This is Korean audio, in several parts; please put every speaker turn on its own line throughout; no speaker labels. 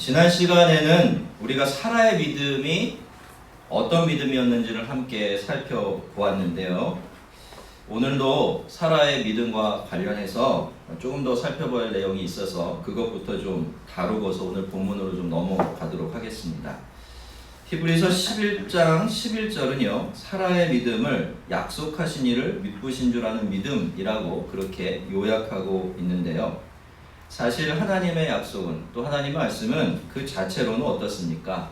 지난 시간에는 우리가 사라의 믿음이 어떤 믿음이었는지를 함께 살펴보았는데요. 오늘도 사라의 믿음과 관련해서 조금 더 살펴볼 내용이 있어서 그것부터 좀 다루고서 오늘 본문으로 좀 넘어가도록 하겠습니다. 히브리서 11장 11절은요, 사라의 믿음을 약속하신 이를 믿으신 줄 아는 믿음이라고 그렇게 요약하고 있는데요. 사실 하나님의 약속은, 또 하나님의 말씀은 그 자체로는 어떻습니까?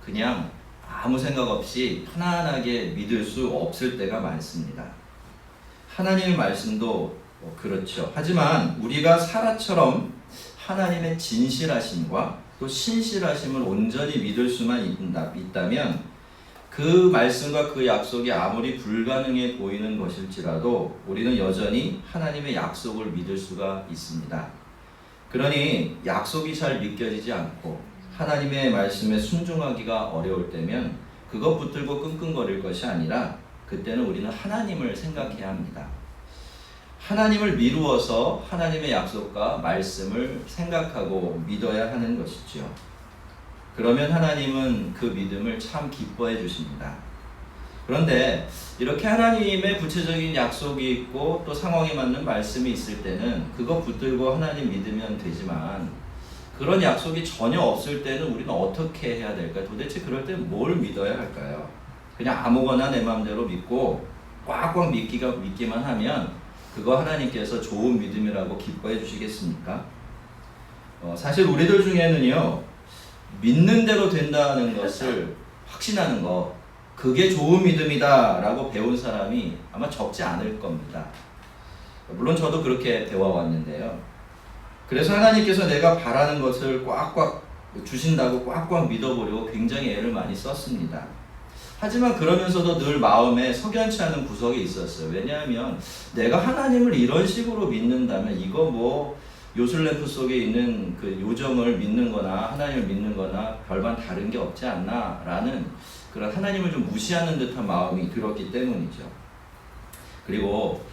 그냥 아무 생각 없이 편안하게 믿을 수 없을 때가 많습니다. 하나님의 말씀도 그렇죠. 하지만 우리가 사라처럼 하나님의 진실하심과 또 신실하심을 온전히 믿을 수만 있다면 그 말씀과 그 약속이 아무리 불가능해 보이는 것일지라도 우리는 여전히 하나님의 약속을 믿을 수가 있습니다. 그러니 약속이 잘 믿겨지지 않고 하나님의 말씀에 순종하기가 어려울 때면 그것 붙들고 끙끙거릴 것이 아니라 그때는 우리는 하나님을 생각해야 합니다. 하나님을 미루어서 하나님의 약속과 말씀을 생각하고 믿어야 하는 것이죠. 그러면 하나님은 그 믿음을 참 기뻐해 주십니다. 그런데 이렇게 하나님의 구체적인 약속이 있고 또 상황에 맞는 말씀이 있을 때는 그거 붙들고 하나님 믿으면 되지만 그런 약속이 전혀 없을 때는 우리는 어떻게 해야 될까요? 도대체 그럴 때 뭘 믿어야 할까요? 그냥 아무거나 내 마음대로 믿고 꽉꽉 믿기만 하면 그거 하나님께서 좋은 믿음이라고 기뻐해 주시겠습니까? 사실 우리들 중에는요, 믿는 대로 된다는 것을 확신하는 것, 그게 좋은 믿음이다 라고 배운 사람이 아마 적지 않을 겁니다. 물론 저도 그렇게 배워왔는데요. 그래서 하나님께서 내가 바라는 것을 꽉꽉 주신다고 꽉꽉 믿어보려고 굉장히 애를 많이 썼습니다. 하지만 그러면서도 늘 마음에 석연치 않은 구석이 있었어요. 왜냐하면 내가 하나님을 이런 식으로 믿는다면 이거 뭐 요술램프 속에 있는 그 요정을 믿는 거나 하나님을 믿는 거나 별반 다른 게 없지 않나 라는 그런 하나님을 좀 무시하는 듯한 마음이 들었기 때문이죠. 그리고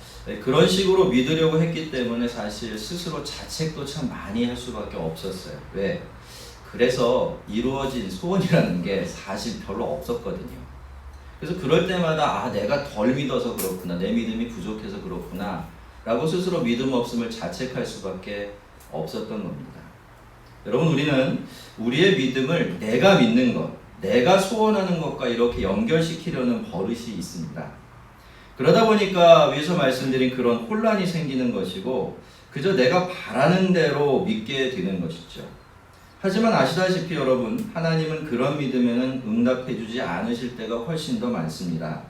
그런 식으로 믿으려고 했기 때문에 사실 스스로 자책도 참 많이 할 수밖에 없었어요. 왜? 그래서 이루어진 소원이라는 게 사실 별로 없었거든요. 그래서 그럴 때마다 내가 덜 믿어서 그렇구나, 내 믿음이 부족해서 그렇구나 라고 스스로 믿음 없음을 자책할 수밖에 없었던 겁니다. 여러분, 우리는 우리의 믿음을 내가 믿는 것, 내가 소원하는 것과 이렇게 연결시키려는 버릇이 있습니다. 그러다 보니까 위에서 말씀드린 그런 혼란이 생기는 것이고 그저 내가 바라는 대로 믿게 되는 것이죠. 하지만 아시다시피 여러분, 하나님은 그런 믿음에는 응답해주지 않으실 때가 훨씬 더 많습니다.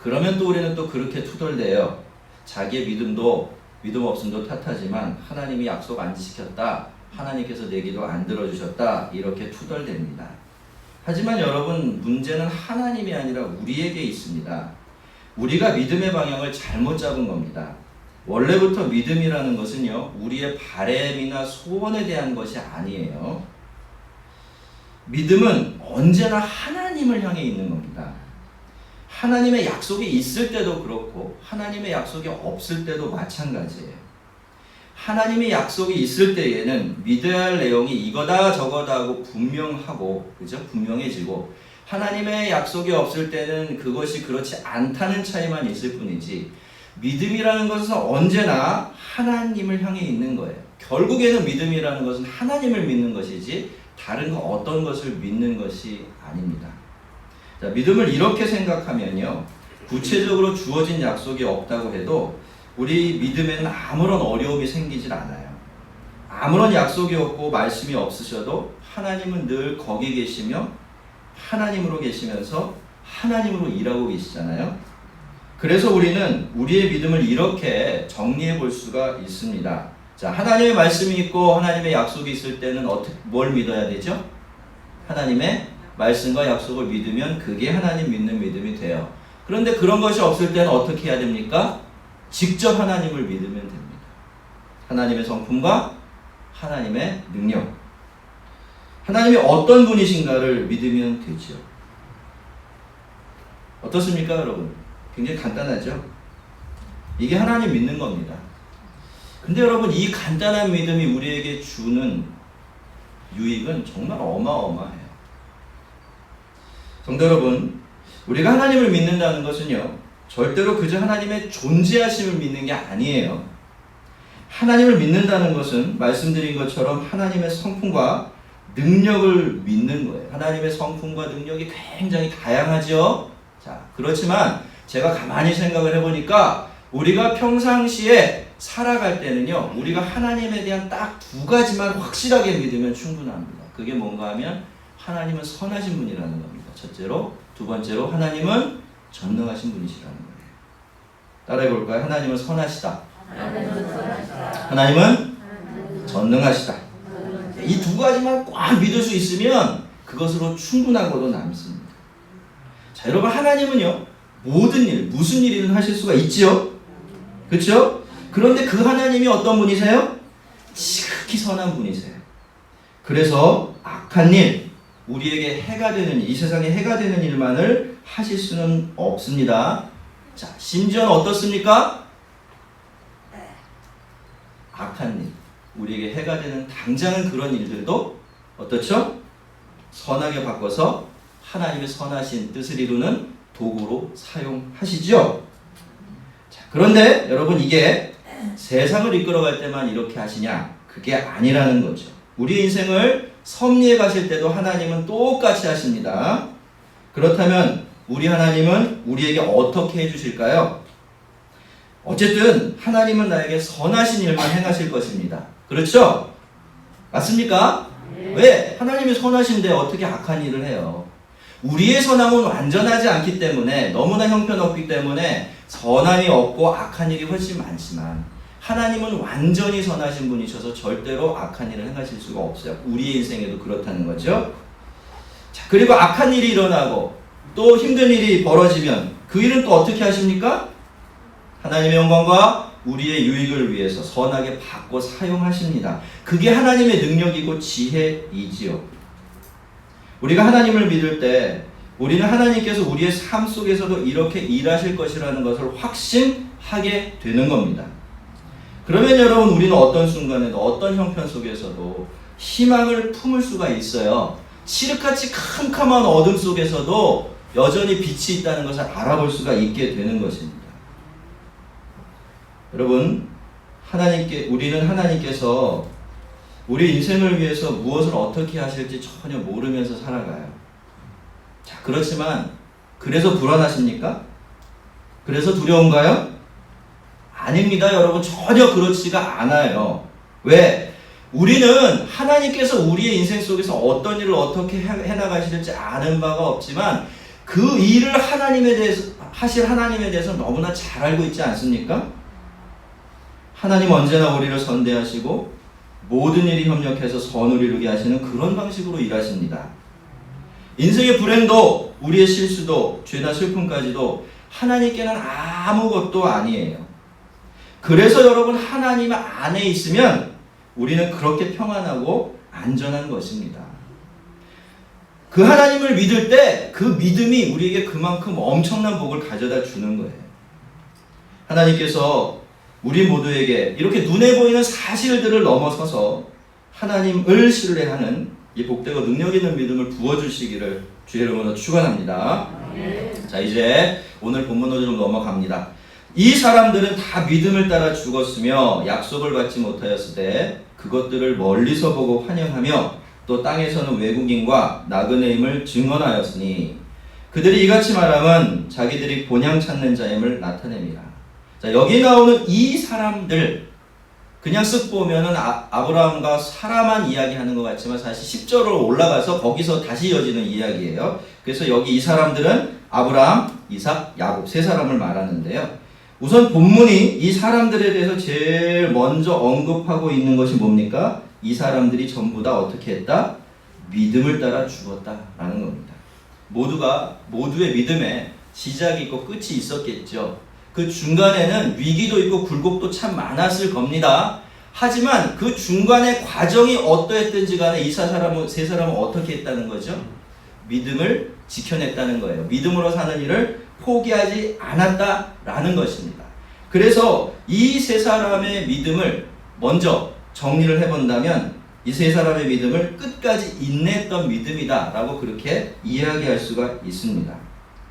그러면 또 우리는 또 그렇게 투덜대요. 자기의 믿음 없음도 탓하지만 하나님이 약속 안 지켰다, 하나님께서 내 기도 안 들어주셨다, 이렇게 투덜댑니다. 하지만 여러분, 문제는 하나님이 아니라 우리에게 있습니다. 우리가 믿음의 방향을 잘못 잡은 겁니다. 원래부터 믿음이라는 것은요, 우리의 바램이나 소원에 대한 것이 아니에요. 믿음은 언제나 하나님을 향해 있는 겁니다. 하나님의 약속이 있을 때도 그렇고 하나님의 약속이 없을 때도 마찬가지예요. 하나님의 약속이 있을 때에는 믿어야 할 내용이 이거다 저거다 하고 분명하고, 그죠? 분명해지고, 하나님의 약속이 없을 때는 그것이 그렇지 않다는 차이만 있을 뿐이지, 믿음이라는 것은 언제나 하나님을 향해 있는 거예요. 결국에는 믿음이라는 것은 하나님을 믿는 것이지 다른 거 어떤 것을 믿는 것이 아닙니다. 자, 믿음을 이렇게 생각하면요, 구체적으로 주어진 약속이 없다고 해도 우리 믿음에는 아무런 어려움이 생기질 않아요. 아무런 약속이 없고 말씀이 없으셔도 하나님은 늘 거기 계시며 하나님으로 계시면서 하나님으로 일하고 계시잖아요. 그래서 우리는 우리의 믿음을 이렇게 정리해 볼 수가 있습니다. 자, 하나님의 말씀이 있고 하나님의 약속이 있을 때는 뭘 믿어야 되죠? 하나님의 말씀과 약속을 믿으면 그게 하나님 믿는 믿음이 돼요. 그런데 그런 것이 없을 때는 어떻게 해야 됩니까? 직접 하나님을 믿으면 됩니다. 하나님의 성품과 하나님의 능력, 하나님이 어떤 분이신가를 믿으면 되죠. 어떻습니까, 여러분? 굉장히 간단하죠? 이게 하나님 믿는 겁니다. 근데 여러분, 이 간단한 믿음이 우리에게 주는 유익은 정말 어마어마해요. 성도 여러분, 우리가 하나님을 믿는다는 것은요, 절대로 그저 하나님의 존재하심을 믿는 게 아니에요. 하나님을 믿는다는 것은 말씀드린 것처럼 하나님의 성품과 능력을 믿는 거예요. 하나님의 성품과 능력이 굉장히 다양하죠. 자, 그렇지만 제가 가만히 생각을 해보니까 우리가 평상시에 살아갈 때는요, 우리가 하나님에 대한 딱 두 가지만 확실하게 믿으면 충분합니다. 그게 뭔가 하면 하나님은 선하신 분이라는 겁니다. 첫째로. 두 번째로 하나님은 전능하신 분이시라는 거예요. 따라해 볼까요? 하나님은 선하시다. 하나님은 전능하시다. 이 두 가지만 꽉 믿을 수 있으면 그것으로 충분하고도 남습니다. 자, 여러분, 하나님은요, 모든 일, 무슨 일이든 하실 수가 있지요? 그렇죠? 그런데 그 하나님이 어떤 분이세요? 지극히 선한 분이세요. 그래서 악한 일, 우리에게 해가 되는 일, 이 세상에 해가 되는 일만을 하실 수는 없습니다. 자, 심지어는 어떻습니까? 악한 일, 우리에게 해가 되는 당장은 그런 일들도 어떻죠? 선하게 바꿔서 하나님의 선하신 뜻을 이루는 도구로 사용하시죠. 자, 그런데 여러분, 이게 세상을 이끌어갈 때만 이렇게 하시냐? 그게 아니라는 거죠. 우리 인생을 섭리해 가실 때도 하나님은 똑같이 하십니다. 그렇다면 우리 하나님은 우리에게 어떻게 해주실까요? 어쨌든 하나님은 나에게 선하신 일만 행하실 것입니다. 그렇죠? 맞습니까? 네. 왜? 하나님이 선하신데 어떻게 악한 일을 해요? 우리의 선함은 완전하지 않기 때문에, 너무나 형편없기 때문에 선함이 없고 악한 일이 훨씬 많지만, 하나님은 완전히 선하신 분이셔서 절대로 악한 일을 행하실 수가 없어요. 우리의 인생에도 그렇다는 거죠. 자, 그리고 악한 일이 일어나고 또 힘든 일이 벌어지면 그 일은 또 어떻게 하십니까? 하나님의 영광과 우리의 유익을 위해서 선하게 바꿔 사용하십니다. 그게 하나님의 능력이고 지혜이지요. 우리가 하나님을 믿을 때 우리는 하나님께서 우리의 삶 속에서도 이렇게 일하실 것이라는 것을 확신하게 되는 겁니다. 그러면 여러분, 우리는 어떤 순간에도 어떤 형편 속에서도 희망을 품을 수가 있어요. 칠흑같이 캄캄한 어둠 속에서도 여전히 빛이 있다는 것을 알아볼 수가 있게 되는 것입니다. 여러분, 우리는 하나님께서 우리 인생을 위해서 무엇을 어떻게 하실지 전혀 모르면서 살아가요. 자, 그렇지만 그래서 불안하십니까? 그래서 두려운가요? 아닙니다, 여러분. 전혀 그렇지가 않아요. 왜? 우리는 하나님께서 우리의 인생 속에서 어떤 일을 어떻게 해나가실지 아는 바가 없지만 그 일을 하실 하나님에 대해서 너무나 잘 알고 있지 않습니까? 하나님 언제나 우리를 선대하시고 모든 일이 협력해서 선을 이루게 하시는 그런 방식으로 일하십니다. 인생의 불행도 우리의 실수도 죄나 슬픔까지도 하나님께는 아무것도 아니에요. 그래서 여러분, 하나님 안에 있으면 우리는 그렇게 평안하고 안전한 것입니다. 그 하나님을 믿을 때 그 믿음이 우리에게 그만큼 엄청난 복을 가져다 주는 거예요. 하나님께서 우리 모두에게 이렇게 눈에 보이는 사실들을 넘어서서 하나님을 신뢰하는 이 복되고 능력 있는 믿음을 부어주시기를 주의 이름으로 축원합니다. 자, 이제 오늘 본문으로 좀 넘어갑니다. 이 사람들은 다 믿음을 따라 죽었으며 약속을 받지 못하였을 때 그것들을 멀리서 보고 환영하며 또 땅에서는 외국인과 나그네임을 증언하였으니 그들이 이같이 말함은 자기들이 본향 찾는 자임을 나타냅니다. 자, 여기 나오는 이 사람들, 그냥 쓱 보면은 아브라함과 사라만 이야기하는 것 같지만 사실 10절로 올라가서 거기서 다시 이어지는 이야기예요. 그래서 여기 이 사람들은 아브라함, 이삭, 야곱 세 사람을 말하는데요. 우선 본문이 이 사람들에 대해서 제일 먼저 언급하고 있는 것이 뭡니까? 이 사람들이 전부 다 어떻게 했다? 믿음을 따라 죽었다라는 겁니다. 모두의 믿음에 시작이 있고 끝이 있었겠죠. 그 중간에는 위기도 있고 굴곡도 참 많았을 겁니다. 하지만 그 중간의 과정이 어떠했든지 간에 이 세 사람은 어떻게 했다는 거죠? 믿음을 지켜냈다는 거예요. 믿음으로 사는 일을 포기하지 않았다라는 것입니다. 그래서 이 세 사람의 믿음을 먼저 정리를 해본다면 이 세 사람의 믿음을 끝까지 인내했던 믿음이다 라고 그렇게 이야기할 수가 있습니다.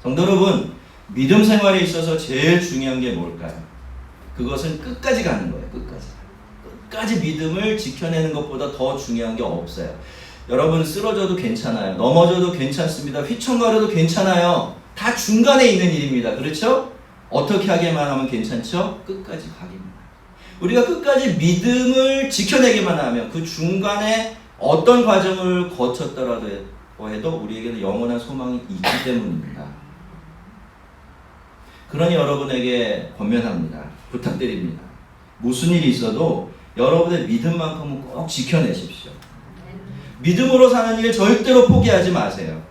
성도 여러분, 믿음 생활에 있어서 제일 중요한 게 뭘까요? 그것은 끝까지 가는 거예요. 끝까지 믿음을 지켜내는 것보다 더 중요한 게 없어요. 여러분, 쓰러져도 괜찮아요. 넘어져도 괜찮습니다. 휘청거려도 괜찮아요. 다 중간에 있는 일입니다. 그렇죠? 어떻게 하게만 하면 괜찮죠? 끝까지 가기만. 우리가 끝까지 믿음을 지켜내기만 하면 그 중간에 어떤 과정을 거쳤더라도 해도 우리에게는 영원한 소망이 있기 때문입니다. 그러니 여러분에게 권면합니다. 부탁드립니다. 무슨 일이 있어도 여러분의 믿음만큼은 꼭 지켜내십시오. 믿음으로 사는 일 절대로 포기하지 마세요.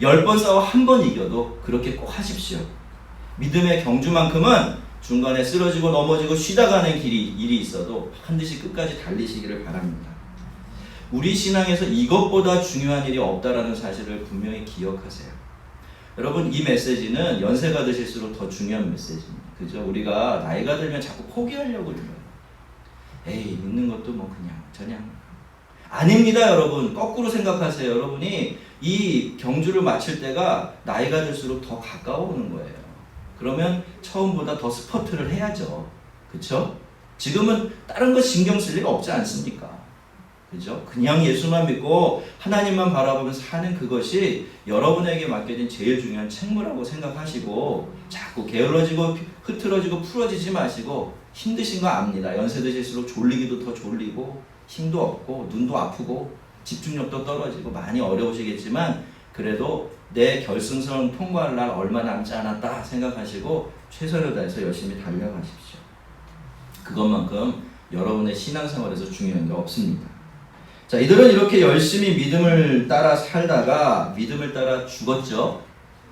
10번 싸워 1번 이겨도 그렇게 꼭 하십시오. 믿음의 경주만큼은 중간에 쓰러지고 넘어지고 쉬다 가는 일이 있어도 반드시 끝까지 달리시기를 바랍니다. 우리 신앙에서 이것보다 중요한 일이 없다라는 사실을 분명히 기억하세요. 여러분, 이 메시지는 연세가 드실수록 더 중요한 메시지입니다. 그죠? 우리가 나이가 들면 자꾸 포기하려고 그래요. 에이, 믿는 것도 뭐 그냥 아닙니다. 여러분, 거꾸로 생각하세요. 여러분이 이 경주를 마칠 때가 나이가 들수록 더 가까워 오는 거예요. 그러면 처음보다 더 스퍼트를 해야죠. 그쵸? 지금은 다른 거 신경 쓸 일 없지 않습니까? 그죠? 그냥 예수만 믿고 하나님만 바라보면서 사는 그것이 여러분에게 맡겨진 제일 중요한 책무라고 생각하시고 자꾸 게을러지고 흐트러지고 풀어지지 마시고 힘드신 거 압니다. 연세 드실수록 졸리기도 더 졸리고 힘도 없고 눈도 아프고 집중력도 떨어지고 많이 어려우시겠지만 그래도 내 결승선 통과할 날 얼마 남지 않았다 생각하시고 최선을 다해서 열심히 달려가십시오. 그것만큼 여러분의 신앙생활에서 중요한 게 없습니다. 자, 이들은 이렇게 열심히 믿음을 따라 살다가 믿음을 따라 죽었죠.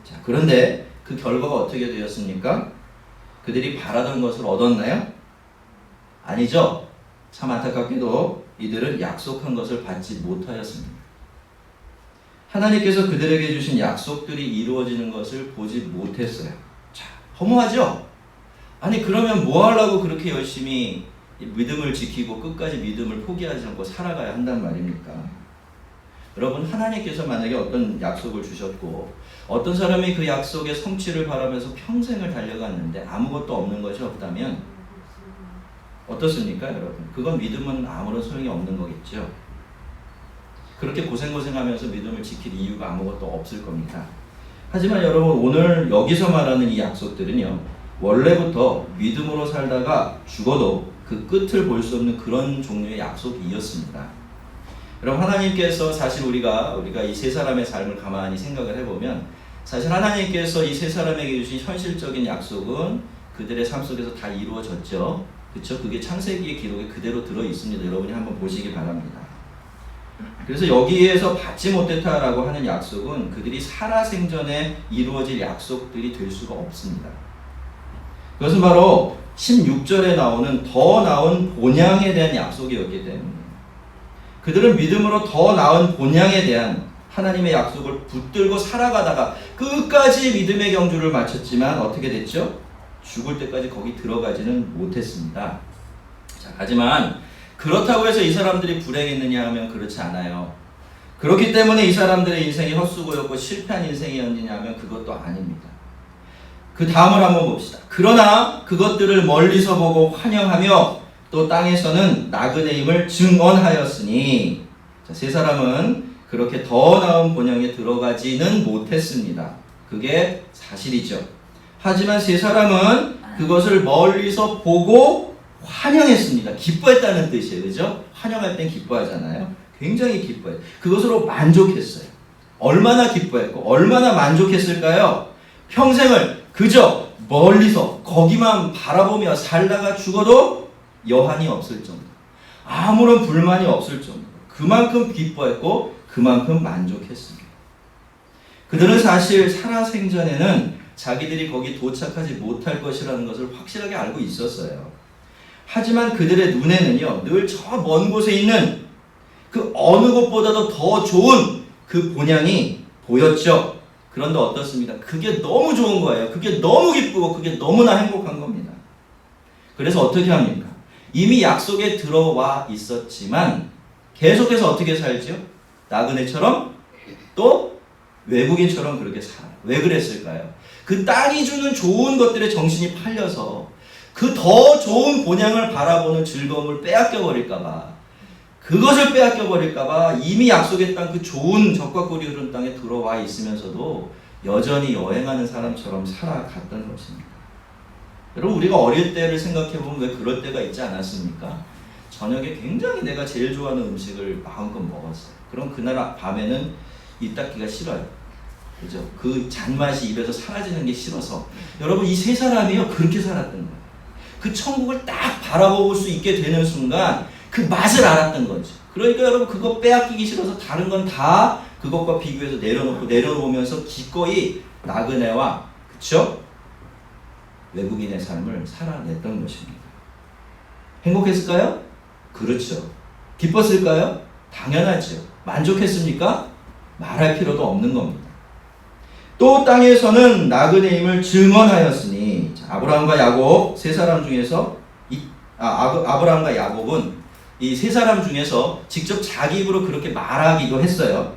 자, 그런데 그 결과가 어떻게 되었습니까? 그들이 바라던 것을 얻었나요? 아니죠. 참 안타깝게도 이들은 약속한 것을 받지 못하였습니다. 하나님께서 그들에게 주신 약속들이 이루어지는 것을 보지 못했어요. 자, 허무하죠? 아니, 그러면 뭐 하려고 그렇게 열심히 믿음을 지키고 끝까지 믿음을 포기하지 않고 살아가야 한단 말입니까? 여러분, 하나님께서 만약에 어떤 약속을 주셨고 어떤 사람이 그 약속의 성취를 바라면서 평생을 달려갔는데 아무것도 없는 것이 없다면 어떻습니까, 여러분? 그건 믿음은 아무런 소용이 없는 거겠죠. 그렇게 고생하면서 믿음을 지킬 이유가 아무것도 없을 겁니다. 하지만 여러분, 오늘 여기서 말하는 이 약속들은요, 원래부터 믿음으로 살다가 죽어도 그 끝을 볼 수 없는 그런 종류의 약속이었습니다. 여러분, 하나님께서 사실 우리가 이 세 사람의 삶을 가만히 생각을 해보면 사실 하나님께서 이 세 사람에게 주신 현실적인 약속은 그들의 삶 속에서 다 이루어졌죠. 그렇죠? 그게 창세기의 기록에 그대로 들어 있습니다. 여러분이 한번 보시기 바랍니다. 그래서 여기에서 받지 못했다라고 하는 약속은 그들이 살아생전에 이루어질 약속들이 될 수가 없습니다. 그것은 바로 16절에 나오는 더 나은 본향에 대한 약속이었기 때문에 그들은 믿음으로 더 나은 본향에 대한 하나님의 약속을 붙들고 살아가다가 끝까지 믿음의 경주를 마쳤지만 어떻게 됐죠? 죽을 때까지 거기 들어가지는 못했습니다. 자, 하지만 그렇다고 해서 이 사람들이 불행했느냐 하면 그렇지 않아요. 그렇기 때문에 이 사람들의 인생이 헛수고였고 실패한 인생이었느냐 하면 그것도 아닙니다. 그 다음을 한번 봅시다. 그러나 그것들을 멀리서 보고 환영하며 또 땅에서는 나그네임을 증언하였으니, 자, 세 사람은 그렇게 더 나은 본향에 들어가지는 못했습니다. 그게 사실이죠. 하지만 세 사람은 그것을 멀리서 보고 환영했습니다. 기뻐했다는 뜻이에요. 그죠? 환영할 땐 기뻐하잖아요. 굉장히 기뻐해요. 그것으로 만족했어요. 얼마나 기뻐했고 얼마나 만족했을까요? 평생을 그저 멀리서 거기만 바라보며 살다가 죽어도 여한이 없을 정도, 아무런 불만이 없을 정도, 그만큼 기뻐했고 그만큼 만족했습니다. 그들은 사실 살아생전에는 자기들이 거기 도착하지 못할 것이라는 것을 확실하게 알고 있었어요. 하지만 그들의 눈에는요, 늘 저 먼 곳에 있는 그 어느 곳보다도 더 좋은 그 본향이 보였죠. 그런데 어떻습니까? 그게 너무 좋은 거예요. 그게 너무 기쁘고 그게 너무나 행복한 겁니다. 그래서 어떻게 합니까? 이미 약속에 들어와 있었지만 계속해서 어떻게 살죠? 나그네처럼 또 외국인처럼 그렇게 살아요. 왜 그랬을까요? 그 땅이 주는 좋은 것들에 정신이 팔려서 그 더 좋은 본향을 바라보는 즐거움을 빼앗겨 버릴까봐, 그것을 빼앗겨 버릴까봐 이미 약속의 땅 그 좋은 적과 꿀이 흐르는 땅에 들어와 있으면서도 여전히 여행하는 사람처럼 살아갔던 것입니다. 여러분, 우리가 어릴 때를 생각해보면 왜 그럴 때가 있지 않았습니까? 저녁에 굉장히 내가 제일 좋아하는 음식을 마음껏 먹었어요. 그럼 그날 밤에는 입 닫기가 싫어요. 그죠? 그 잔맛이 입에서 사라지는 게 싫어서. 여러분, 이 세 사람이요, 그렇게 살았던 거예요. 그 천국을 딱 바라볼 수 있게 되는 순간 그 맛을 알았던 거죠. 그러니까 여러분, 그거 빼앗기기 싫어서 다른 건 다 그것과 비교해서 내려놓으면서 기꺼이 나그네와, 그쵸? 외국인의 삶을 살아냈던 것입니다. 행복했을까요? 그렇죠. 기뻤을까요? 당연하죠. 만족했습니까? 말할 필요도 없는 겁니다. 또 땅에서는 나그네임을 증언하였으니, 아브라함과 야곱 세 사람 중에서 아브라함과 야곱은 이 세 사람 중에서 직접 자기 입으로 그렇게 말하기도 했어요.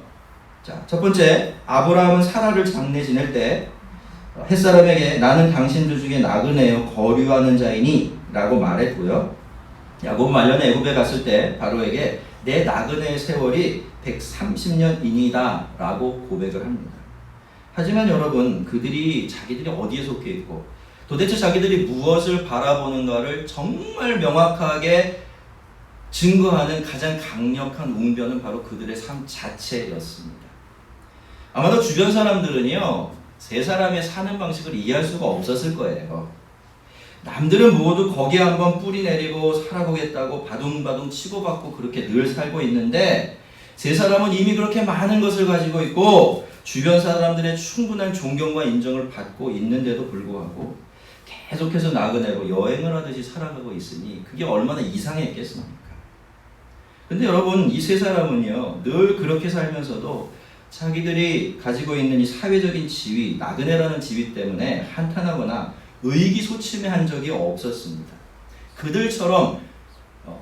자, 첫 번째, 아브라함은 사라를 장례 지낼 때 햇사람에게 나는 당신들 중에 나그네요 거류하는 자이니 라고 말했고요. 야곱은 말년에 애굽에 갔을 때 바로에게 내 나그네의 세월이 130년이니다 라고 고백을 합니다. 하지만 여러분, 그들이 자기들이 어디에 속해 있고 도대체 자기들이 무엇을 바라보는가를 정말 명확하게 증거하는 가장 강력한 웅변은 바로 그들의 삶 자체였습니다. 아마도 주변 사람들은요, 세 사람의 사는 방식을 이해할 수가 없었을 거예요. 남들은 모두 거기에 한번 뿌리 내리고 살아보겠다고 바둥바둥 치고받고 그렇게 늘 살고 있는데, 세 사람은 이미 그렇게 많은 것을 가지고 있고 주변 사람들의 충분한 존경과 인정을 받고 있는데도 불구하고 계속해서 나그네로 여행을 하듯이 살아가고 있으니 그게 얼마나 이상했겠습니까? 근데 여러분, 이 세 사람은요, 늘 그렇게 살면서도 자기들이 가지고 있는 이 사회적인 지위, 나그네라는 지위 때문에 한탄하거나 의기소침해한 적이 없었습니다. 그들처럼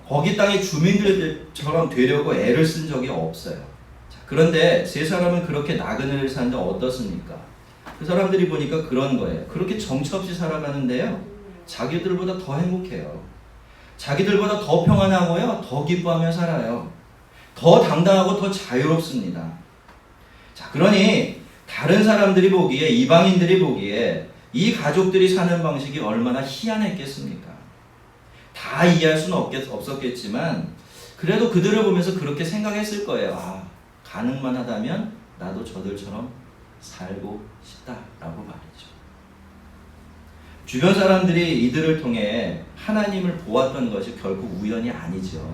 거기 땅의 주민들처럼 되려고 애를 쓴 적이 없어요. 자, 그런데 세 사람은 그렇게 나그네를 사는데 어떻습니까? 그 사람들이 보니까 그런 거예요. 그렇게 정처 없이 살아가는데요, 자기들보다 더 행복해요. 자기들보다 더 평안하고요, 더 기뻐하며 살아요. 더 당당하고 더 자유롭습니다. 자, 그러니 다른 사람들이 보기에, 이방인들이 보기에 이 가족들이 사는 방식이 얼마나 희한했겠습니까? 다 이해할 수는 없었겠지만 그래도 그들을 보면서 그렇게 생각했을 거예요. 아, 가능만 하다면 나도 저들처럼 살고 싶다라고 말이죠. 주변 사람들이 이들을 통해 하나님을 보았던 것이 결코 우연이 아니죠.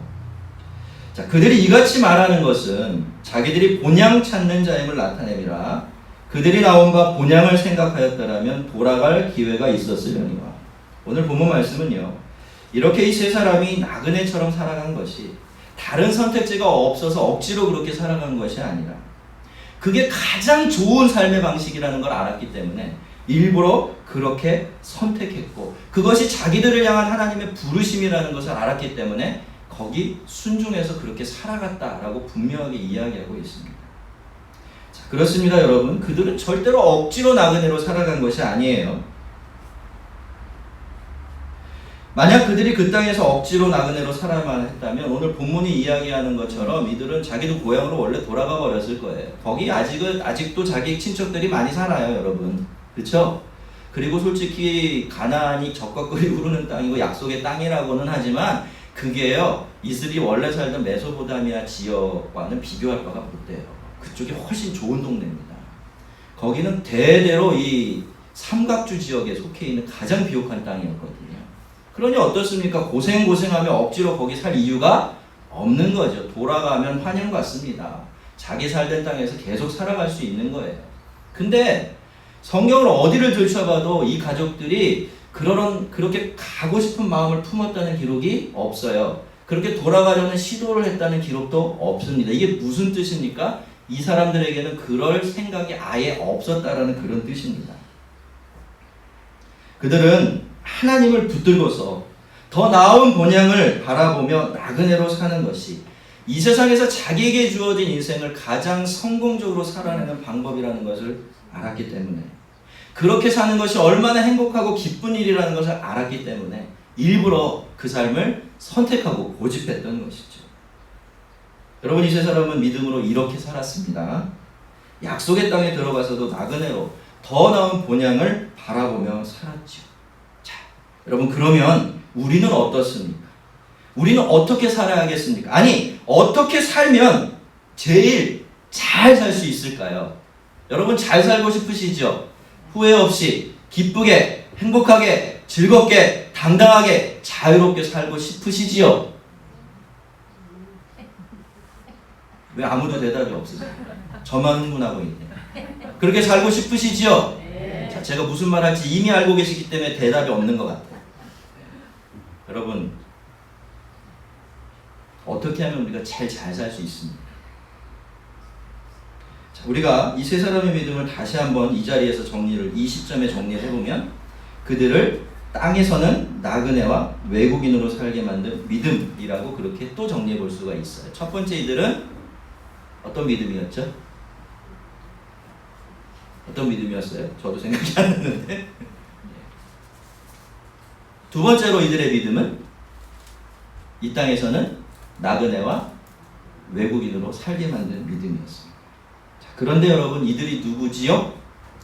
자, 그들이 이같이 말하는 것은 자기들이 본향 찾는 자임을 나타내미라. 그들이 나온 바 본향을 생각하였더라면 돌아갈 기회가 있었으려니와. 오늘 본문 말씀은요, 이렇게 이 세 사람이 나그네처럼 살아간 것이 다른 선택지가 없어서 억지로 그렇게 살아간 것이 아니라 그게 가장 좋은 삶의 방식이라는 걸 알았기 때문에 일부러 그렇게 선택했고, 그것이 자기들을 향한 하나님의 부르심이라는 것을 알았기 때문에 거기 순종해서 그렇게 살아갔다라고 분명하게 이야기하고 있습니다. 자, 그렇습니다, 여러분. 그들은 절대로 억지로 나그네로 살아간 것이 아니에요. 만약 그들이 그 땅에서 억지로 나그네로 살아만 했다면 오늘 본문이 이야기하는 것처럼 이들은 자기도 고향으로 원래 돌아가 버렸을 거예요. 거기 아직도 자기 친척들이 많이 살아요, 여러분. 그렇죠? 그리고 솔직히 가나안이 적과 꿀이 흐르는 땅이고 약속의 땅이라고는 하지만 그게요, 이슬이 원래 살던 메소포타미아 지역과는 비교할 바가 못 돼요. 그쪽이 훨씬 좋은 동네입니다. 거기는 대대로 이 삼각주 지역에 속해 있는 가장 비옥한 땅이었거든요. 그러니 어떻습니까? 고생하며 억지로 거기 살 이유가 없는 거죠. 돌아가면 환영받습니다. 자기 살던 땅에서 계속 살아갈 수 있는 거예요. 근데 성경을 어디를 들춰봐도 이 가족들이 그렇게 가고 싶은 마음을 품었다는 기록이 없어요. 그렇게 돌아가려는 시도를 했다는 기록도 없습니다. 이게 무슨 뜻입니까? 이 사람들에게는 그럴 생각이 아예 없었다라는 그런 뜻입니다. 그들은 하나님을 붙들고서 더 나은 본향을 바라보며 나그네로 사는 것이 이 세상에서 자기에게 주어진 인생을 가장 성공적으로 살아내는 방법이라는 것을 알았기 때문에, 그렇게 사는 것이 얼마나 행복하고 기쁜 일이라는 것을 알았기 때문에 일부러 그 삶을 선택하고 고집했던 것이죠. 여러분, 이 세 사람은 믿음으로 이렇게 살았습니다. 약속의 땅에 들어가서도 나그네로 더 나은 본향을 바라보며 살았죠. 자, 여러분, 그러면 우리는 어떻습니까? 우리는 어떻게 살아야겠습니까? 아니, 어떻게 살면 제일 잘 살 수 있을까요? 여러분, 잘 살고 싶으시죠? 후회 없이 기쁘게, 행복하게, 즐겁게, 당당하게, 자유롭게 살고 싶으시지요? 왜 아무도 대답이 없으세요? 저만 흥분하고 있네요. 그렇게 살고 싶으시지요? 네. 자, 제가 무슨 말 할지 이미 알고 계시기 때문에 대답이 없는 것 같아요. 여러분, 어떻게 하면 우리가 제일 잘 살 수 있습니까? 자, 우리가 이 세 사람의 믿음을 다시 한번 이 자리에서 이 시점에 정리를 해보면, 그들을 땅에서는 나그네와 외국인으로 살게 만든 믿음이라고 그렇게 또 정리해 볼 수가 있어요. 첫 번째, 이들은 어떤 믿음이었죠? 어떤 믿음이었어요? 저도 생각이 안 나는데. 두 번째로, 이들의 믿음은 이 땅에서는 나그네와 외국인으로 살게 만든 믿음이었습니다. 자, 그런데 여러분, 이들이 누구지요?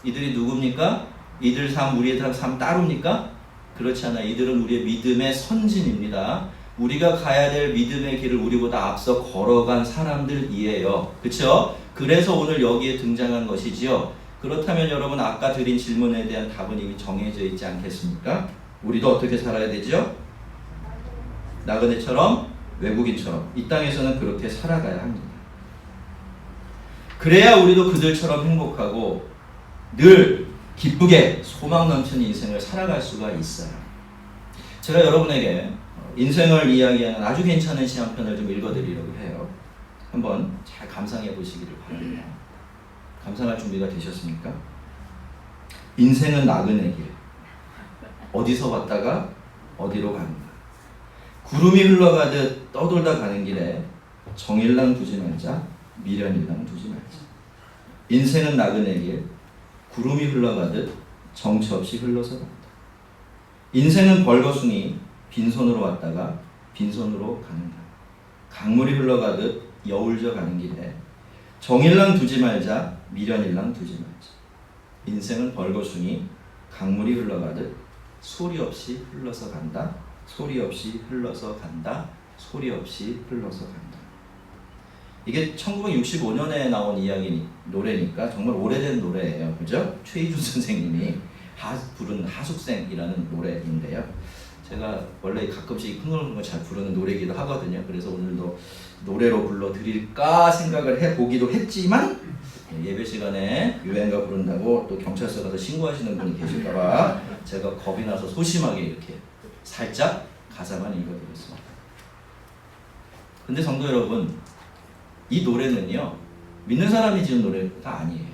이들이 누굽니까? 이들 삶, 우리의 삶 따릅니까? 그렇지 않아요. 이들은 우리의 믿음의 선진입니다. 우리가 가야 될 믿음의 길을 우리보다 앞서 걸어간 사람들이에요. 그렇죠? 그래서 오늘 여기에 등장한 것이지요. 그렇다면 여러분, 아까 드린 질문에 대한 답은 이미 정해져 있지 않겠습니까? 우리도 어떻게 살아야 되죠? 나그네처럼, 외국인처럼 이 땅에서는 그렇게 살아가야 합니다. 그래야 우리도 그들처럼 행복하고 늘 기쁘게 소망 넘치는 인생을 살아갈 수가 있어요. 제가 여러분에게 인생을 이야기하는 아주 괜찮은 시 한 편을 좀 읽어드리려고 해요. 한번 잘 감상해 보시기를 바랍니다. 감상할 준비가 되셨습니까? 인생은 나그네 길. 어디서 왔다가 어디로 가는가. 구름이 흘러가듯 떠돌다 가는 길에 정일랑 두지 말자, 미련일랑 두지 말자. 인생은 나그네 길. 구름이 흘러가듯 정처 없이 흘러서 간다. 인생은 벌거숭이. 빈손으로 왔다가 빈손으로 가는가. 강물이 흘러가듯 여울져 가는 길에 정일랑 두지 말자, 미련일랑 두지 말자. 인생은 벌거숭이. 강물이 흘러가듯 소리 없이 흘러서 간다. 소리 없이 흘러서 간다. 소리 없이 흘러서 간다. 이게 1965년에 나온 노래니까 정말 오래된 노래예요. 그죠? 최희준 선생님이 부른 하숙생이라는 노래인데요. 제가 원래 가끔씩 흥얼흥얼 잘 부르는 노래이기도 하거든요. 그래서 오늘도 노래로 불러드릴까 생각을 해보기도 했지만, 예배 시간에 유행가 부른다고 또 경찰서 가서 신고하시는 분이 계실까봐 제가 겁이 나서 소심하게 이렇게 살짝 가사만 읽어드렸습니다. 근데 성도 여러분, 이 노래는요, 믿는 사람이 지은 노래가 아니에요.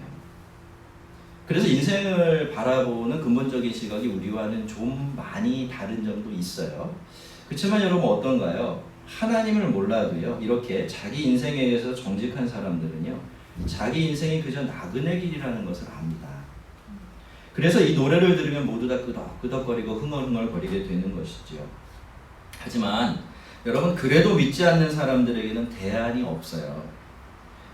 그래서 인생을 바라보는 근본적인 시각이 우리와는 좀 많이 다른 점도 있어요. 그렇지만 여러분, 어떤가요? 하나님을 몰라도요, 이렇게 자기 인생에 의해서 정직한 사람들은요, 자기 인생이 그저 나그네 길이라는 것을 압니다. 그래서 이 노래를 들으면 모두 다 끄덕끄덕거리고 흥얼흥얼거리게 되는 것이죠. 하지만 여러분, 그래도 믿지 않는 사람들에게는 대안이 없어요.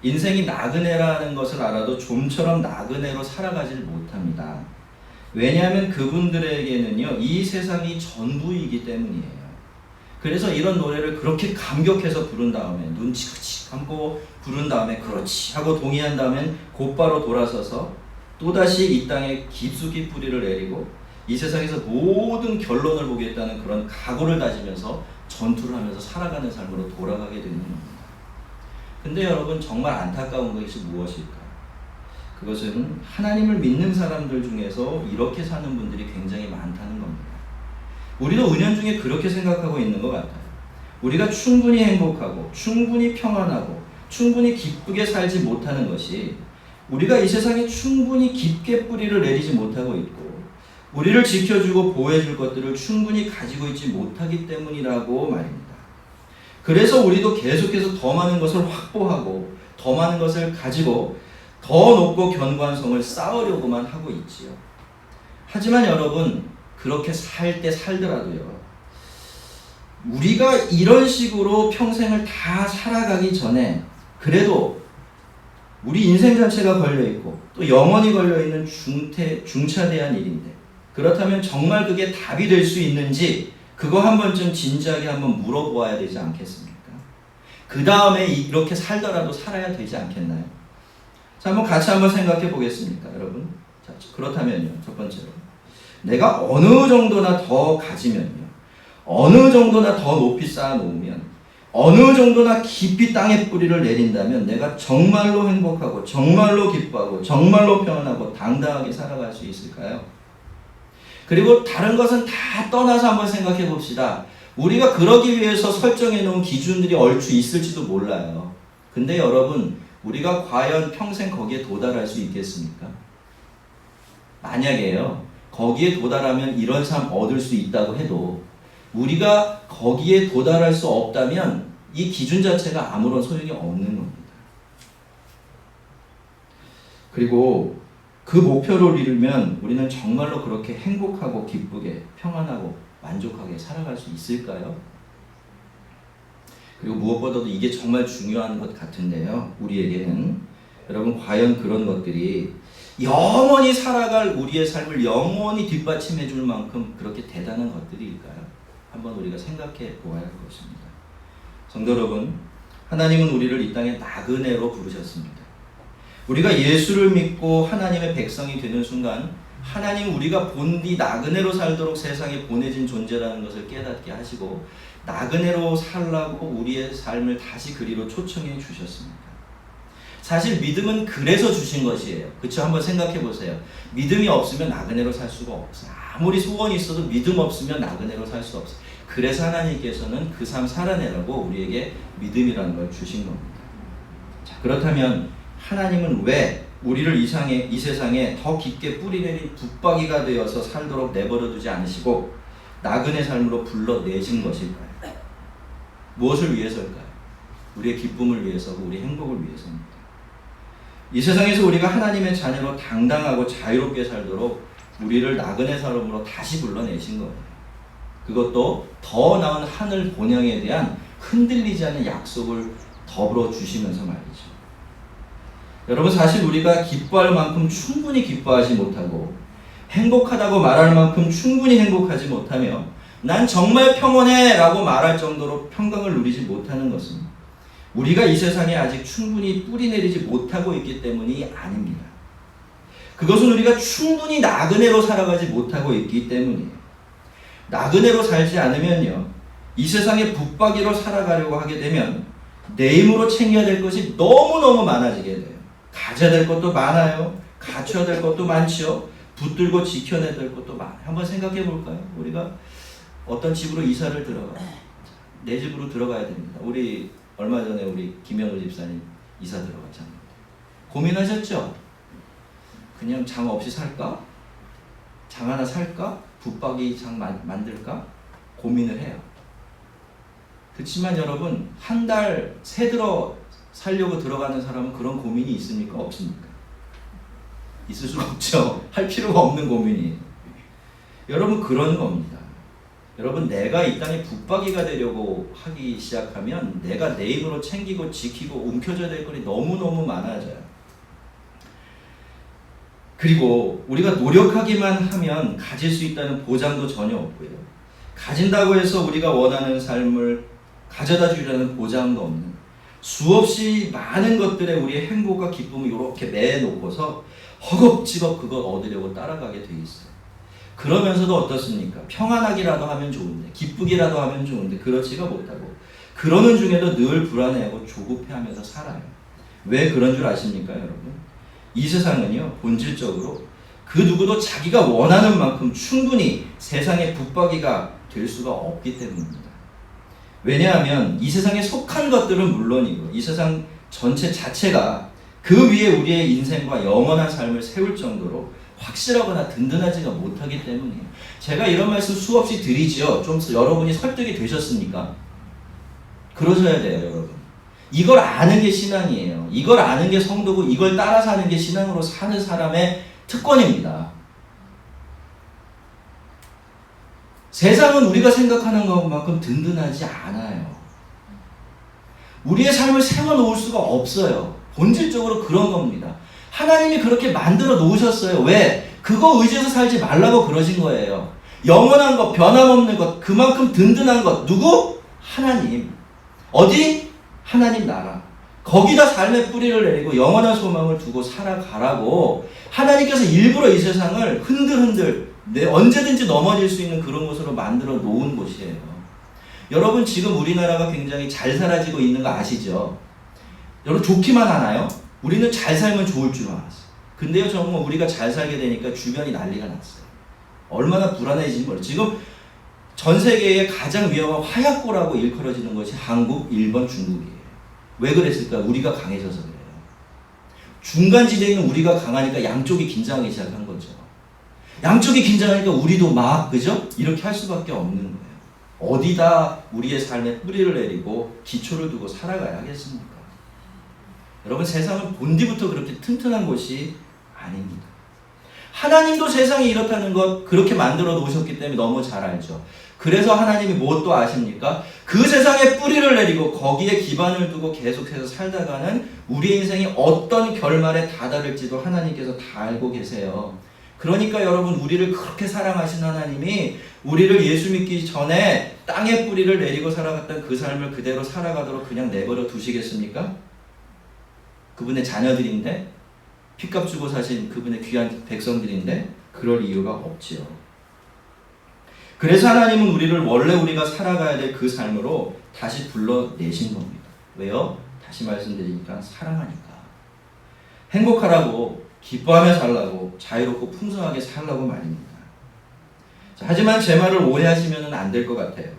인생이 나그네라는 것을 알아도 좀처럼 나그네로 살아가질 못합니다. 왜냐하면 그분들에게는요, 이 세상이 전부이기 때문이에요. 그래서 이런 노래를 그렇게 감격해서 부른 다음에 눈 치그치 감고 부른 다음에 그렇지 하고 동의한 다음엔 곧바로 돌아서서 또다시 이 땅에 깊숙이 뿌리를 내리고 이 세상에서 모든 결론을 보겠다는 그런 각오를 다지면서 전투를 하면서 살아가는 삶으로 돌아가게 되는 겁니다. 근데 여러분, 정말 안타까운 것이 무엇일까요? 그것은 하나님을 믿는 사람들 중에서 이렇게 사는 분들이 굉장히 많다는 겁니다. 우리도 은연중에 그렇게 생각하고 있는 것 같아요. 우리가 충분히 행복하고 충분히 평안하고 충분히 기쁘게 살지 못하는 것이 우리가 이 세상에 충분히 깊게 뿌리를 내리지 못하고 있고 우리를 지켜주고 보호해줄 것들을 충분히 가지고 있지 못하기 때문이라고 말입니다. 그래서 우리도 계속해서 더 많은 것을 확보하고 더 많은 것을 가지고 더 높고 견고한 성을 쌓으려고만 하고 있지요. 하지만 여러분, 그렇게 살 때 살더라도요, 우리가 이런 식으로 평생을 다 살아가기 전에 그래도 우리 인생 전체가 걸려있고 또 영원히 걸려있는 중차대한 일인데, 그렇다면 정말 그게 답이 될 수 있는지 그거 한 번쯤 진지하게 한번 물어보아야 되지 않겠습니까? 그 다음에 이렇게 살더라도 살아야 되지 않겠나요? 자, 한번 생각해 보겠습니까, 여러분? 자, 그렇다면요, 첫 번째로 내가 어느 정도나 더 가지면요, 어느 정도나 더 높이 쌓아놓으면, 어느 정도나 깊이 땅에 뿌리를 내린다면 내가 정말로 행복하고 정말로 기뻐하고 정말로 평안하고 당당하게 살아갈 수 있을까요? 그리고 다른 것은 다 떠나서 한번 생각해 봅시다. 우리가 그러기 위해서 설정해 놓은 기준들이 얼추 있을지도 몰라요. 근데 여러분, 우리가 과연 평생 거기에 도달할 수 있겠습니까? 만약에요, 거기에 도달하면 이런 삶 얻을 수 있다고 해도 우리가 거기에 도달할 수 없다면 이 기준 자체가 아무런 소용이 없는 겁니다. 그리고 그 목표를 이루면 우리는 정말로 그렇게 행복하고 기쁘게 평안하고 만족하게 살아갈 수 있을까요? 그리고 무엇보다도 이게 정말 중요한 것 같은데요, 우리에게는 여러분, 과연 그런 것들이 영원히 살아갈 우리의 삶을 영원히 뒷받침해 줄 만큼 그렇게 대단한 것들일까요? 한번 우리가 생각해 보아야 할 것입니다. 성도 여러분, 하나님은 우리를 이 땅에 나그네로 부르셨습니다. 우리가 예수를 믿고 하나님의 백성이 되는 순간 하나님 우리가 본디 나그네로 살도록 세상에 보내진 존재라는 것을 깨닫게 하시고 나그네로 살라고 우리의 삶을 다시 그리로 초청해 주셨습니다. 사실 믿음은 그래서 주신 것이에요. 그렇죠? 한번 생각해 보세요. 믿음이 없으면 나그네로 살 수가 없어요. 아무리 소원이 있어도 믿음 없으면 나그네로 살 수 없어요. 그래서 하나님께서는 그 삶 살아내라고 우리에게 믿음이라는 걸 주신 겁니다. 자, 그렇다면 하나님은 왜 우리를 이 세상에 더 깊게 뿌리내린 붙박이가 되어서 살도록 내버려두지 않으시고 나그네 삶으로 불러내신 것일까요? 무엇을 위해서일까요? 우리의 기쁨을 위해서고 우리의 행복을 위해서입니다. 이 세상에서 우리가 하나님의 자녀로 당당하고 자유롭게 살도록 우리를 나그네 삶으로 다시 불러내신 거예요. 그것도 더 나은 하늘 본향에 대한 흔들리지 않는 약속을 더불어 주시면서 말이죠. 여러분, 사실 우리가 기뻐할 만큼 충분히 기뻐하지 못하고 행복하다고 말할 만큼 충분히 행복하지 못하며 난 정말 평온해 라고 말할 정도로 평강을 누리지 못하는 것은 우리가 이 세상에 아직 충분히 뿌리내리지 못하고 있기 때문이 아닙니다. 그것은 우리가 충분히 나그네로 살아가지 못하고 있기 때문이에요. 나그네로 살지 않으면요, 이 세상에 붙박이로 살아가려고 하게 되면 내 힘으로 챙겨야 될 것이 너무너무 많아지게 돼요. 가져야 될 것도 많아요. 갖춰야 될 것도 많죠. 붙들고 지켜내야 될 것도 많아요. 한번 생각해 볼까요? 우리가 어떤 집으로 이사를 들어가요. 내 집으로 들어가야 됩니다. 우리 얼마 전에 우리 김현우 집사님 이사 들어갔잖아요. 고민하셨죠? 그냥 장 없이 살까? 장 하나 살까? 붙박이 장 만들까? 고민을 해요. 그렇지만 여러분, 한 달 새 들어 살려고 들어가는 사람은 그런 고민이 있습니까? 없습니까? 있을 수가 없죠. 할 필요가 없는 고민이에요. 여러분, 그런 겁니다. 여러분, 내가 이 땅에 붙박이가 되려고 하기 시작하면 내가 내 힘으로 챙기고 지키고 움켜져야 될 것이 너무너무 많아져요. 그리고 우리가 노력하기만 하면 가질 수 있다는 보장도 전혀 없고요. 가진다고 해서 우리가 원하는 삶을 가져다 주려는 보장도 없는 수없이 많은 것들에 우리의 행복과 기쁨을 이렇게 매놓고서 허겁지겁 그걸 얻으려고 따라가게 돼 있어요. 그러면서도 어떻습니까? 평안하기라도 하면 좋은데, 기쁘기라도 하면 좋은데 그렇지가 못하고 그러는 중에도 늘 불안해하고 조급해하면서 살아요. 왜 그런 줄 아십니까, 여러분? 이 세상은요, 본질적으로 그 누구도 자기가 원하는 만큼 충분히 세상의 붙박이가 될 수가 없기 때문입니다. 왜냐하면 이 세상에 속한 것들은 물론이고 이 세상 전체 자체가 그 위에 우리의 인생과 영원한 삶을 세울 정도로 확실하거나 든든하지가 못하기 때문이에요. 제가 이런 말씀 수없이 드리지요. 좀 여러분이 설득이 되셨습니까? 그러셔야 돼요, 여러분. 이걸 아는 게 신앙이에요. 이걸 아는 게 성도고 이걸 따라 사는 게 신앙으로 사는 사람의 특권입니다. 세상은 우리가 생각하는 것만큼 든든하지 않아요. 우리의 삶을 세워놓을 수가 없어요. 본질적으로 그런 겁니다. 하나님이 그렇게 만들어 놓으셨어요. 왜? 그거 의지해서 살지 말라고 그러신 거예요. 영원한 것, 변함없는 것, 그만큼 든든한 것. 누구? 하나님. 어디? 하나님 나라. 거기다 삶의 뿌리를 내리고 영원한 소망을 두고 살아가라고 하나님께서 일부러 이 세상을 흔들흔들 언제든지 넘어질 수 있는 그런 곳으로 만들어 놓은 곳이에요. 여러분 지금 우리나라가 굉장히 잘 살아지고 있는 거 아시죠? 여러분 좋기만 하나요? 우리는 잘 살면 좋을 줄 알았어요. 근데요 정말 우리가 잘 살게 되니까 주변이 난리가 났어요. 얼마나 불안해지는지 몰라요. 지금 전 세계에 가장 위험한 화약고라고 일컬어지는 것이 한국, 일본, 중국이에요. 왜 그랬을까? 우리가 강해져서 그래요. 중간 지대에 있는 우리가 강하니까 양쪽이 긴장하기 시작한 거죠. 양쪽이 긴장하니까 우리도 막 그죠? 이렇게 할 수밖에 없는 거예요. 어디다 우리의 삶에 뿌리를 내리고 기초를 두고 살아가야 하겠습니까? 여러분 세상은 본디부터 그렇게 튼튼한 곳이 아닙니다. 하나님도 세상이 이렇다는 것 그렇게 만들어 놓으셨기 때문에 너무 잘 알죠. 그래서 하나님이 무엇도 아십니까? 그 세상에 뿌리를 내리고 거기에 기반을 두고 계속해서 살다가는 우리의 인생이 어떤 결말에 다다를지도 하나님께서 다 알고 계세요. 그러니까 여러분 우리를 그렇게 사랑하신 하나님이 우리를 예수 믿기 전에 땅에 뿌리를 내리고 살아갔던 그 삶을 그대로 살아가도록 그냥 내버려 두시겠습니까? 그분의 자녀들인데 피값 주고 사신 그분의 귀한 백성들인데 그럴 이유가 없지요. 그래서 하나님은 우리를 원래 우리가 살아가야 될 그 삶으로 다시 불러내신 겁니다. 왜요? 다시 말씀드리니까 사랑하니까. 행복하라고 기뻐하며 살라고 자유롭고 풍성하게 살라고 말입니다. 자, 하지만 제 말을 오해하시면 안 될 것 같아요.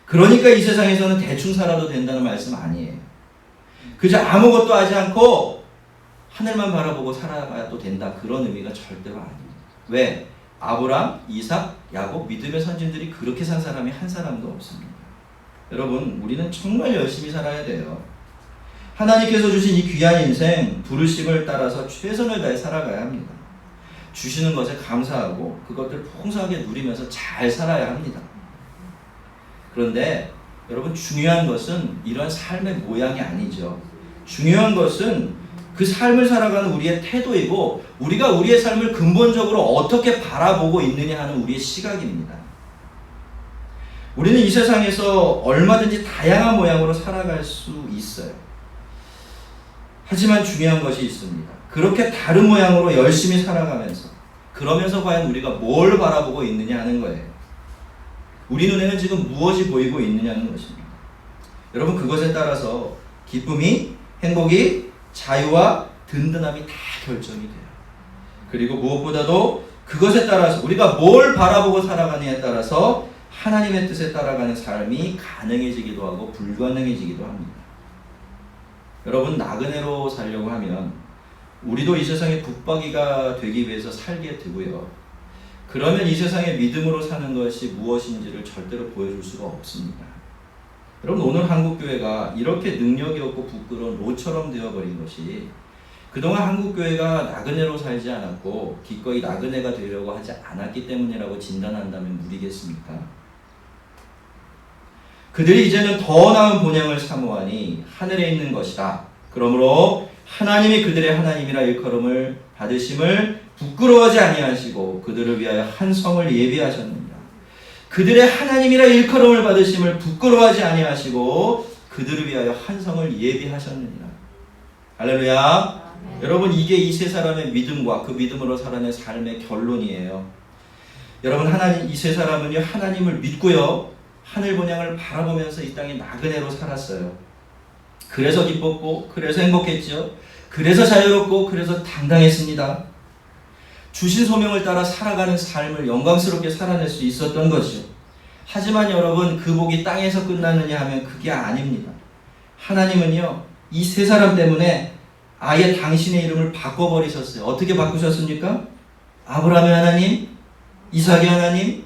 그러니까 이 세상에서는 대충 살아도 된다는 말씀 아니에요. 그저 아무것도 하지 않고 하늘만 바라보고 살아가도 된다. 그런 의미가 절대로 아닙니다. 왜? 아브람, 이삭, 야곱, 믿음의 선진들이 그렇게 산 사람이 한 사람도 없습니다. 여러분, 우리는 정말 열심히 살아야 돼요. 하나님께서 주신 이 귀한 인생, 부르심을 따라서 최선을 다해 살아가야 합니다. 주시는 것에 감사하고 그것들을 풍성하게 누리면서 잘 살아야 합니다. 그런데 여러분 중요한 것은 이런 삶의 모양이 아니죠. 중요한 것은 그 삶을 살아가는 우리의 태도이고 우리가 우리의 삶을 근본적으로 어떻게 바라보고 있느냐 하는 우리의 시각입니다. 우리는 이 세상에서 얼마든지 다양한 모양으로 살아갈 수 있어요. 하지만 중요한 것이 있습니다. 그렇게 다른 모양으로 열심히 살아가면서 그러면서 과연 우리가 뭘 바라보고 있느냐 하는 거예요. 우리 눈에는 지금 무엇이 보이고 있느냐는 것입니다. 여러분 그것에 따라서 기쁨이, 행복이, 자유와 든든함이 다 결정이 돼요. 그리고 무엇보다도 그것에 따라서 우리가 뭘 바라보고 살아가느냐에 따라서 하나님의 뜻에 따라가는 삶이 가능해지기도 하고 불가능해지기도 합니다. 여러분 나그네로 살려고 하면 우리도 이 세상의 붙박이가 되기 위해서 살게 되고요. 그러면 이 세상의 믿음으로 사는 것이 무엇인지를 절대로 보여줄 수가 없습니다. 여러분 오늘 한국교회가 이렇게 능력이 없고 부끄러운 로처럼 되어버린 것이 그동안 한국교회가 나그네로 살지 않았고 기꺼이 나그네가 되려고 하지 않았기 때문이라고 진단한다면 무리겠습니까? 그들이 이제는 더 나은 본향을 사모하니 하늘에 있는 것이다. 그러므로 하나님이 그들의 하나님이라 일컬음을 받으심을 부끄러워하지 아니하시고 그들을 위하여 한 성을 예비하셨느니라. 그들의 하나님이라 일컬음을 받으심을 부끄러워하지 아니하시고 그들을 위하여 한 성을 예비하셨느니라. 할렐루야. 여러분 이게 이 세 사람의 믿음과 그 믿음으로 살아낸 삶의 결론이에요. 여러분 이 세 사람은요 하나님을 믿고요 하늘 본향을 바라보면서 이 땅에 나그네로 살았어요. 그래서 기뻤고 그래서 행복했죠. 그래서 자유롭고 그래서 당당했습니다. 주신 소명을 따라 살아가는 삶을 영광스럽게 살아낼 수 있었던 거죠. 하지만 여러분 그 복이 땅에서 끝나느냐 하면 그게 아닙니다. 하나님은요 이 세 사람 때문에 아예 당신의 이름을 바꿔버리셨어요. 어떻게 바꾸셨습니까? 아브라함의 하나님, 이삭의 하나님,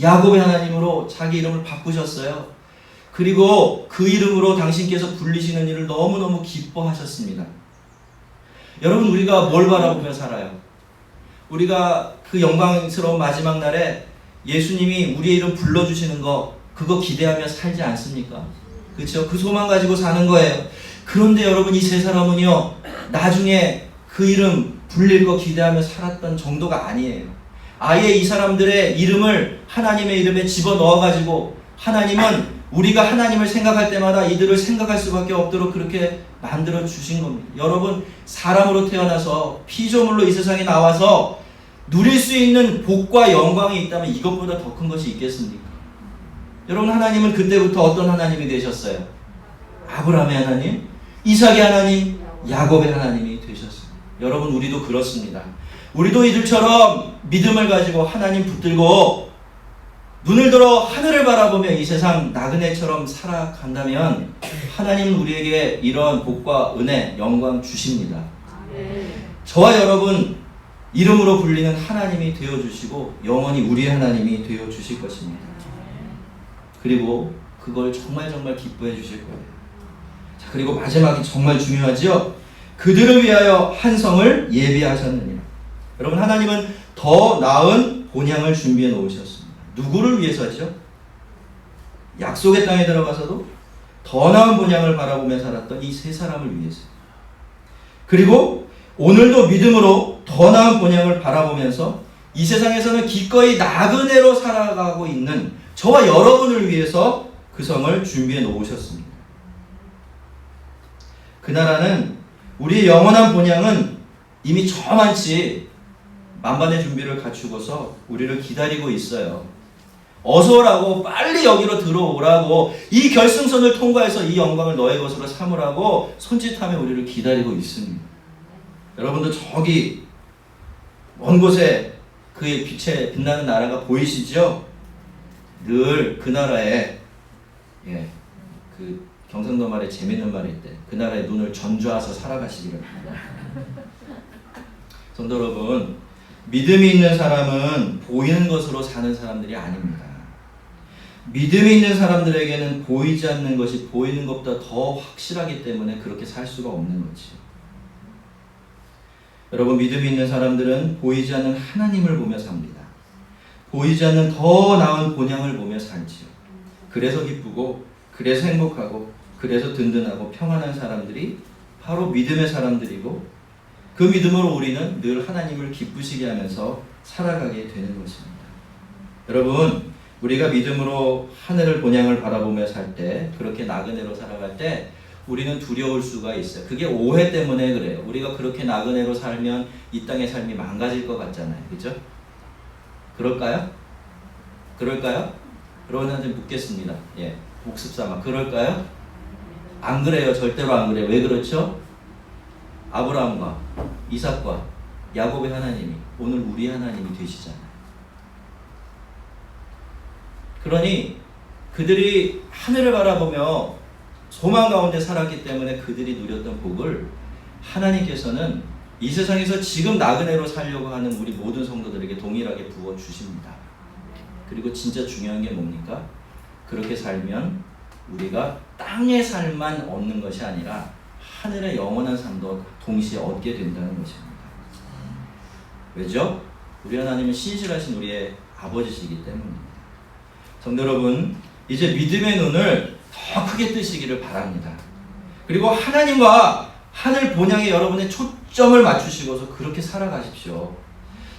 야곱의 하나님으로 자기 이름을 바꾸셨어요. 그리고 그 이름으로 당신께서 불리시는 일을 너무너무 기뻐하셨습니다. 여러분, 우리가 뭘 바라보며 살아요? 우리가 그 영광스러운 마지막 날에 예수님이 우리의 이름 불러주시는 거, 그거 기대하며 살지 않습니까? 그렇죠? 그 소망 가지고 사는 거예요. 그런데 여러분, 이 세 사람은요, 나중에 그 이름 불릴 거 기대하며 살았던 정도가 아니에요. 아예 이 사람들의 이름을 하나님의 이름에 집어넣어가지고, 하나님은 우리가 하나님을 생각할 때마다 이들을 생각할 수밖에 없도록 그렇게 만들어 주신 겁니다. 여러분, 사람으로 태어나서 피조물로 이 세상에 나와서 누릴 수 있는 복과 영광이 있다면 이것보다 더 큰 것이 있겠습니까? 여러분, 하나님은 그때부터 어떤 하나님이 되셨어요? 아브라함의 하나님, 이삭의 하나님, 야곱의 하나님이 되셨어요. 여러분, 우리도 그렇습니다. 우리도 이들처럼 믿음을 가지고 하나님 붙들고 눈을 들어 하늘을 바라보며 이 세상 나그네처럼 살아간다면 하나님은 우리에게 이런 복과 은혜, 영광 주십니다. 저와 여러분 이름으로 불리는 하나님이 되어주시고 영원히 우리 하나님이 되어주실 것입니다. 그리고 그걸 정말 기뻐해 주실 거예요. 자, 그리고 마지막이 정말 중요하죠. 그들을 위하여 한 성을 예비하셨느니라. 여러분, 하나님은 더 나은 본향을 준비해 놓으셨습니다. 누구를 위해서죠? 약속의 땅에 들어가서도 더 나은 본향을 바라보며 살았던 이 세 사람을 위해서. 그리고 오늘도 믿음으로 더 나은 본향을 바라보면서 이 세상에서는 기꺼이 나그네로 살아가고 있는 저와 여러분을 위해서 그 성을 준비해 놓으셨습니다. 그 나라는, 우리의 영원한 본향은 이미 저만치 만반의 준비를 갖추고서 우리를 기다리고 있어요. 어서 오라고, 빨리 여기로 들어오라고, 이 결승선을 통과해서 이 영광을 너의 것으로 삼으라고 손짓하며 우리를 기다리고 있습니다. 여러분도 저기 먼 곳에 그의 빛에 빛나는 나라가 보이시죠? 늘 그 나라에, 그 경상도 말에 재밌는 말이 있대. 그 나라의 눈을 전주하서 살아가시기를 바랍니다. 성도 여러분, 믿음이 있는 사람은 보이는 것으로 사는 사람들이 아닙니다. 믿음이 있는 사람들에게는 보이지 않는 것이 보이는 것보다 더 확실하기 때문에 그렇게 살 수가 없는 거지. 여러분, 믿음이 있는 사람들은 보이지 않는 하나님을 보며 삽니다. 보이지 않는 더 나은 본향을 보며 살지요. 그래서 기쁘고, 그래서 행복하고, 그래서 든든하고 평안한 사람들이 바로 믿음의 사람들이고, 그 믿음으로 우리는 늘 하나님을 기쁘시게 하면서 살아가게 되는 것입니다. 여러분, 우리가 믿음으로 하늘을 본향을 바라보며 살 때, 그렇게 나그네로 살아갈 때 우리는 두려울 수가 있어요. 그게 오해 때문에 그래요. 우리가 그렇게 나그네로 살면 이 땅의 삶이 망가질 것 같잖아요. 그렇죠? 그럴까요? 그럴까요? 여러분한테 묻겠습니다. 복습 삼아. 그럴까요? 안 그래요. 절대로 안 그래요. 왜 그렇죠? 아브라함과 이삭과 야곱의 하나님이 오늘 우리 하나님이 되시잖아요. 그러니 그들이 하늘을 바라보며 소망 가운데 살았기 때문에 그들이 누렸던 복을 하나님께서는 이 세상에서 지금 나그네로 살려고 하는 우리 모든 성도들에게 동일하게 부어주십니다. 그리고 진짜 중요한 게 뭡니까? 그렇게 살면 우리가 땅의 삶만 얻는 것이 아니라 하늘의 영원한 삶도 동시에 얻게 된다는 것입니다. 왜죠? 우리 하나님은 신실하신 우리의 아버지시기 때문입니다. 성도 여러분, 이제 믿음의 눈을 더 크게 뜨시기를 바랍니다. 그리고 하나님과 하늘 본향에 여러분의 초점을 맞추시고서 그렇게 살아가십시오.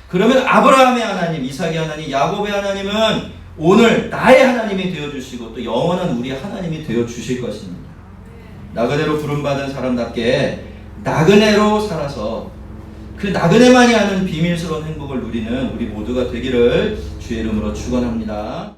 그러면 아브라함의 하나님, 이삭의 하나님, 야곱의 하나님은 오늘 나의 하나님이 되어주시고 또 영원한 우리의 하나님이 되어주실 것입니다. 나그네로 부름받은 사람답게 나그네로 살아서 그 나그네만이 아는 비밀스러운 행복을 누리는 우리 모두가 되기를 주의 이름으로 축원합니다.